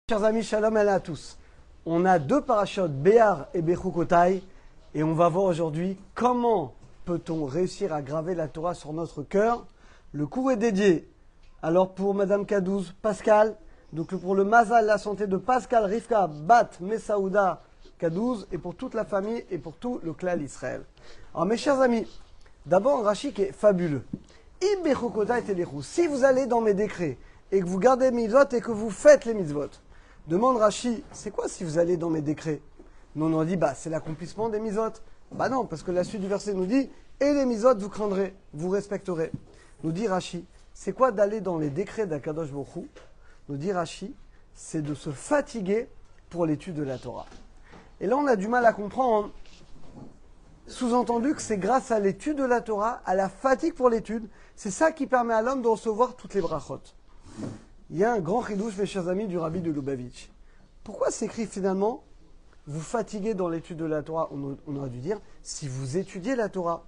Chers amis, shalom à tous. On a deux parachutes, Béar et Bechukotai, et on va voir aujourd'hui comment peut-on réussir à graver la Torah sur notre cœur. Le cours est dédié alors pour Madame Kadouz, Pascal, donc pour le Mazal, la santé de Pascal, Rivka, Bat, Messaouda, Kadouz, et pour toute la famille et pour tout le clan Israël. Alors mes chers amis, d'abord un Rashi qui est fabuleux. Si vous allez dans mes décrets et que vous gardez mes mitzvot et que vous faites les mitzvot, demande Rashi, c'est quoi si vous allez dans mes décrets? Nous on dit, c'est l'accomplissement des mitzvot. Non, parce que la suite du verset nous dit, et les mitzvot vous craindrez, vous respecterez. Nous dit Rashi, c'est quoi d'aller dans les décrets d'Akadosh Baruch Hu? Nous dit Rashi, c'est de se fatiguer pour l'étude de la Torah. Et là on a du mal à comprendre, sous-entendu que c'est grâce à l'étude de la Torah, à la fatigue pour l'étude, c'est ça qui permet à l'homme de recevoir toutes les brachot. Il y a un grand chidouche, mes chers amis, du Rabbi de Lubavitch. Pourquoi s'écrit finalement, vous fatiguez dans l'étude de la Torah? On aurait dû dire, si vous étudiez la Torah.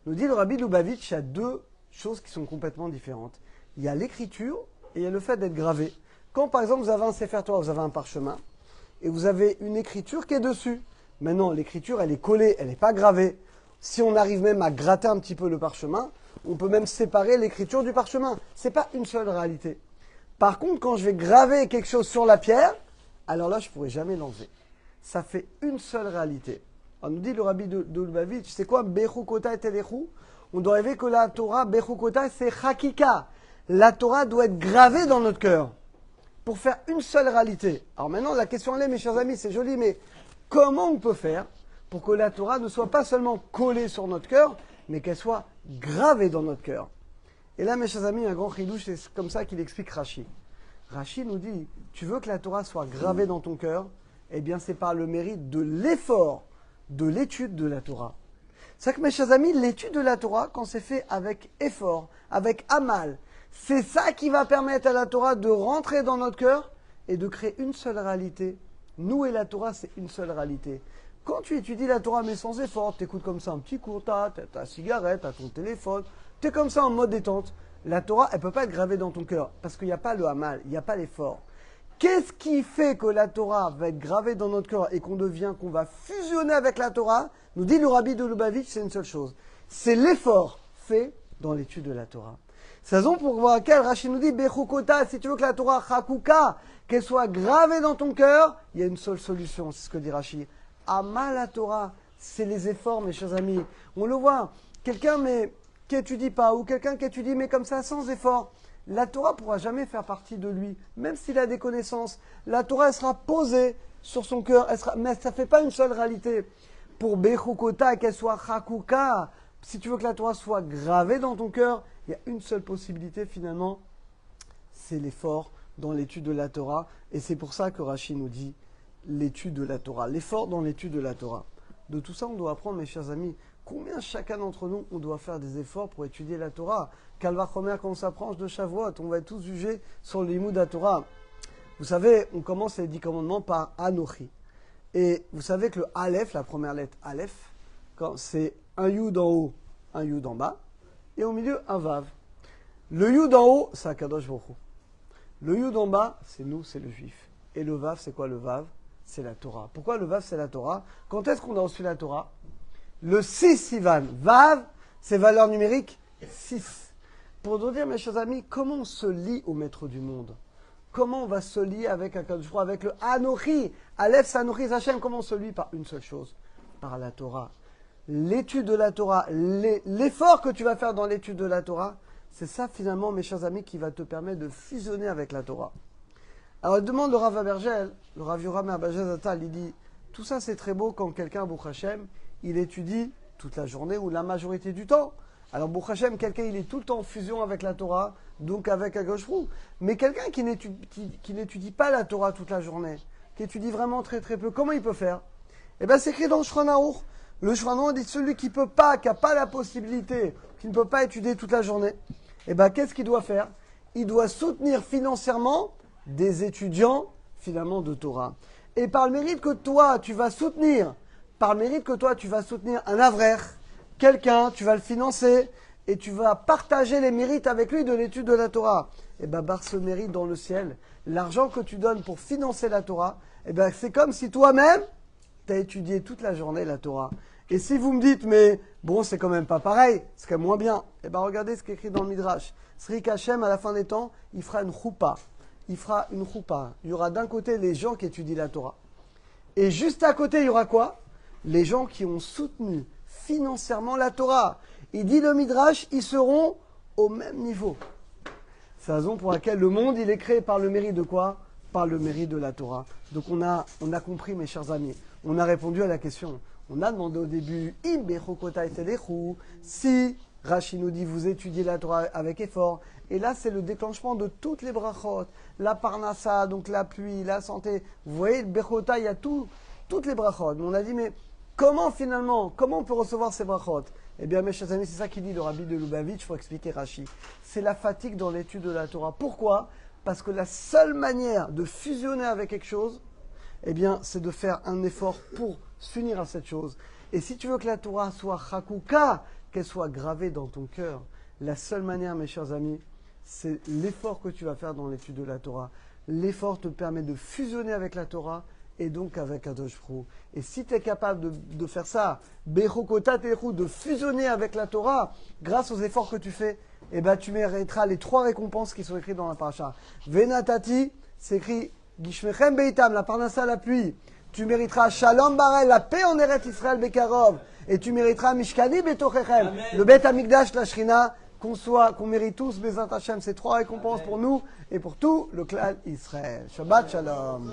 Nous dit le Rabbi de Lubavitch, il y a deux choses qui sont complètement différentes. Il y a l'écriture et il y a le fait d'être gravé. Quand par exemple vous avez un Sefer Torah, vous avez un parchemin, et vous avez une écriture qui est dessus. Maintenant, l'écriture, elle est collée, elle n'est pas gravée. Si on arrive même à gratter un petit peu le parchemin, on peut même séparer l'écriture du parchemin. Ce n'est pas une seule réalité. Par contre, quand je vais graver quelque chose sur la pierre, alors là, je ne pourrai jamais l'enlever. Ça fait une seule réalité. On nous dit le Rabbi de Lubavitch, c'est quoi Bechukota et Telechu? On doit rêver que la Torah, Bechukota, c'est Chakika. La Torah doit être gravée dans notre cœur pour faire une seule réalité. Alors maintenant, la question elle est, mes chers amis, c'est joli, mais comment on peut faire pour que la Torah ne soit pas seulement collée sur notre cœur, mais qu'elle soit gravée dans notre cœur? Et là, mes chers amis, un grand chidouche, c'est comme ça qu'il explique Rashi. Rashi nous dit, tu veux que la Torah soit gravée dans ton cœur? Eh bien, c'est par le mérite de l'effort, de l'étude de la Torah. C'est que, mes chers amis, l'étude de la Torah, quand c'est fait avec effort, avec amal, c'est ça qui va permettre à la Torah de rentrer dans notre cœur et de créer une seule réalité. Nous et la Torah, c'est une seule réalité. Quand tu étudies la Torah, mais sans effort, tu écoutes comme ça un petit cours, tu as ta cigarette, tu as ton téléphone, tu es comme ça en mode détente. La Torah, elle ne peut pas être gravée dans ton cœur parce qu'il n'y a pas le hamal, il n'y a pas l'effort. Qu'est-ce qui fait que la Torah va être gravée dans notre cœur et qu'on va fusionner avec la Torah? Nous dit le Rabbi de Lubavitch, c'est une seule chose. C'est l'effort fait dans l'étude de la Torah. C'est la raison pour laquelle Rashi nous dit, Bechukota, si tu veux que la Torah Chakuka, qu'elle soit gravée dans ton cœur, il y a une seule solution, c'est ce que dit Rashi. Amal la Torah, c'est les efforts, mes chers amis. On le voit, quelqu'un qui étudie pas, ou quelqu'un qui étudie mais comme ça, sans effort, la Torah ne pourra jamais faire partie de lui, même s'il a des connaissances. La Torah, elle sera posée sur son cœur, mais ça ne fait pas une seule réalité. Pour Bechukota, qu'elle soit Chakuka, si tu veux que la Torah soit gravée dans ton cœur, il y a une seule possibilité finalement, c'est l'effort dans l'étude de la Torah. Et c'est pour ça que Rashi nous dit l'étude de la Torah, l'effort dans l'étude de la Torah. De tout ça, on doit apprendre, mes chers amis, combien chacun d'entre nous, on doit faire des efforts pour étudier la Torah. Calvachomer, quand on s'approche de Shavuot, on va être tous jugés sur le limud de la Torah. Vous savez, on commence les 10 commandements par Anochi. Et vous savez que le Aleph, la première lettre Aleph, c'est un Yud en haut, un Yud en bas, et au milieu, un Vav. Le Yud en haut, c'est Akadosh Baruch Hu. Le Yud en bas, c'est nous, c'est le Juif. Et le Vav, c'est quoi le Vav? C'est la Torah. Pourquoi le Vav, c'est la Torah? Quand est-ce qu'on a reçu la Torah? Le 6 Sivan. Vav, c'est valeur numérique 6. Pour nous dire, mes chers amis, comment on se lie au maître du monde? Comment on va se lier avec avec le Anochi? Aleph, c'est Anochi Hachem. Comment on se lie? Par une seule chose, par la Torah. L'étude de la Torah, l'effort que tu vas faire dans l'étude de la Torah, c'est ça finalement, mes chers amis, qui va te permettre de fusionner avec la Torah. Alors, il demande le Rav Abergel, le Rav Yoram Abergel Zatal, il dit, tout ça c'est très beau quand quelqu'un, Baruch Hashem, il étudie toute la journée ou la majorité du temps. Alors, Baruch Hashem, quelqu'un, il est tout le temps en fusion avec la Torah, donc avec Akadosh Baruch Hu. Mais quelqu'un qui n'étudie pas la Torah toute la journée, qui étudie vraiment très très peu, comment il peut faire? Eh bien, c'est écrit dans le Shulchan Aruch. Le Shulchan Aruch dit celui qui peut pas, qui n'a pas la possibilité, qui ne peut pas étudier toute la journée, eh bien, qu'est-ce qu'il doit faire? Il doit soutenir financièrement des étudiants, finalement, de Torah. Et par le mérite que toi, tu vas soutenir, un avrer, quelqu'un, tu vas le financer, et tu vas partager les mérites avec lui de l'étude de la Torah. et ben, barre ce mérite dans le ciel. L'argent que tu donnes pour financer la Torah, et ben, c'est comme si toi-même, tu as étudié toute la journée la Torah. Et si vous me dites, mais bon, c'est quand même pas pareil, c'est quand même moins bien, et ben, regardez ce qui est écrit dans le Midrash. Srik Hashem, à la fin des temps, il fera une choupa. Il fera une choupa. Il y aura d'un côté les gens qui étudient la Torah. Et juste à côté, il y aura quoi? Les gens qui ont soutenu financièrement la Torah. Il dit le Midrash, ils seront au même niveau. C'est la raison pour laquelle le monde, il est créé par le mérite de quoi? Par le mérite de la Torah. Donc on a compris, mes chers amis. On a répondu à la question. On a demandé au début, si Rashi nous dit, vous étudiez la Torah avec effort. Et là, c'est le déclenchement de toutes les brachot. La parnassa, donc la pluie, la santé. Vous voyez, le bechota, il y a toutes les brachot. Mais on a dit, mais comment on peut recevoir ces brachot? Eh bien, mes chers amis, c'est ça qu'il dit le rabbi de Lubavitch pour expliquer Rashi. C'est la fatigue dans l'étude de la Torah. Pourquoi? Parce que la seule manière de fusionner avec quelque chose, eh bien, c'est de faire un effort pour s'unir à cette chose. Et si tu veux que la Torah soit chakuka, qu'elle soit gravée dans ton cœur, la seule manière, mes chers amis, c'est l'effort que tu vas faire dans l'étude de la Torah. L'effort te permet de fusionner avec la Torah et donc avec Kadosh Brou. Et si tu es capable de faire ça, de fusionner avec la Torah, grâce aux efforts que tu fais, eh ben, tu mériteras les 3 récompenses qui sont écrites dans la paracha. Venatati, c'est écrit Gishmechem Beitam, la parnassa, la pluie. Tu mériteras Shalom Barel, la paix en Eretz Israël Bekarov. Et tu mériteras Mishkani Betochechem, le Bet Amikdash, la Shrina, qu'on mérite tous Bezat Hashem. Ces 3 récompenses pour nous et pour tout le clan Israël. Shabbat Shalom.